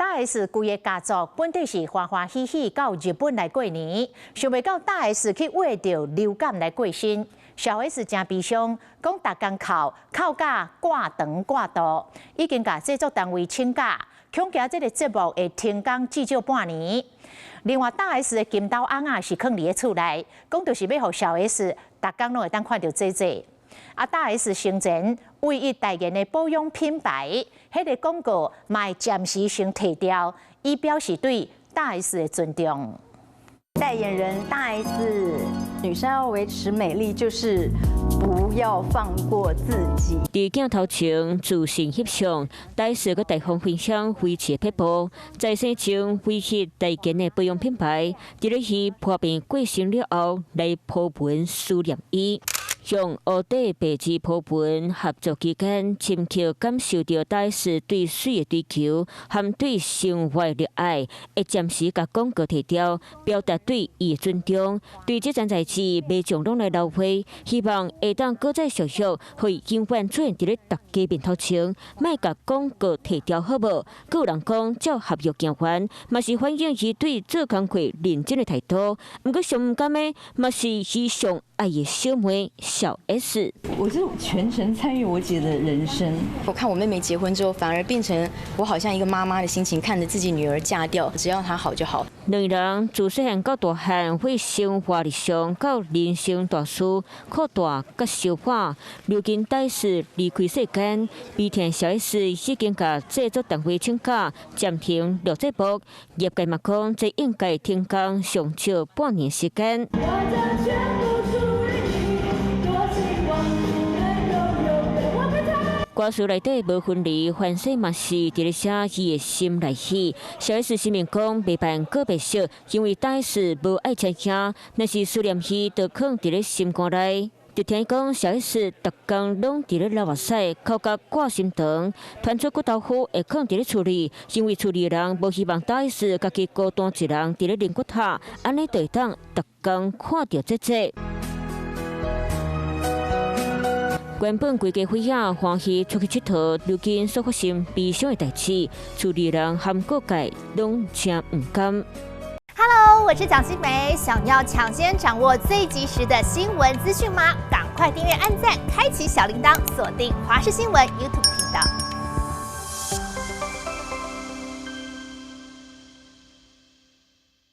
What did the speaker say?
大 S 规个家族本地是欢欢喜喜到日本来过年，想袂到大 S 去挖着流感来过身。小 S 真悲伤，讲逐工靠假挂长挂大，已经甲制作单位请假，恐惊这个节目会停工至少半年。另外，大 S 的金刀翁啊是囥伫个厝内，讲就是要互小 S 逐工拢会当看到这。啊，大 S 生前唯一代言的保养品牌，迄个广告嘛暂时先退掉，以表示对大 S 的尊重。代言人大 S， 女生要维持美丽，就是不要放过自己。伫镜头前自信翕相，大 S 佮大方分享维持的撇步，在生前维持代言的保养品牌，伫咧伊破病过身了后，来铺文思念伊。向乌底白字铺文合作期间，深刻感受到大 S 对水的追求，和对生活的热爱，会暂时甲广告提掉，表达对伊的尊重。对这件代志，未将拢来流会，希望会当搁再续续，会永远出现伫咧大家面头前，莫甲广告提掉，好无？有人讲，照合约行完，嘛是反映伊对做工课认真的态度。不过上唔甘的，嘛是伊上爱的小妹。小 S， 我就全程参与我姐的人生。我看我妹妹结婚之后，反而变成我好像一个妈妈的心情，看着自己女儿嫁掉，只要她好就好。两人自细汉到大汉，为生活日常到人生大事，扩大甲消化。如今大 S 离开世间，悲天小 S 已经甲制作单位请假，暂停录节目。业界嘛讲，这应该停工上少半年时间。歌词内底无分离，凡事嘛是伫咧写伊的心内去。小 S 声明讲，袂办告别式，因为大 S 无爱请假，若是思念伊，就放伫咧心肝内。就听讲，小 S 逐工拢伫咧流目屎，口角挂心肠，传出骨豆腐会放伫咧厝里，因为厝里的人无希望大 S 家己孤单一人伫咧灵骨塔，安尼就会当逐工看到这。原本规家伙仔欢喜出去佚佗，如今所发生悲伤的代志，厝里人和各界拢真唔甘。Hello， 我是蒋欣梅，想要抢先掌握最及时的新闻资讯吗？赶快订阅、按赞、开启小铃铛，锁定华视新闻 YouTube 频道。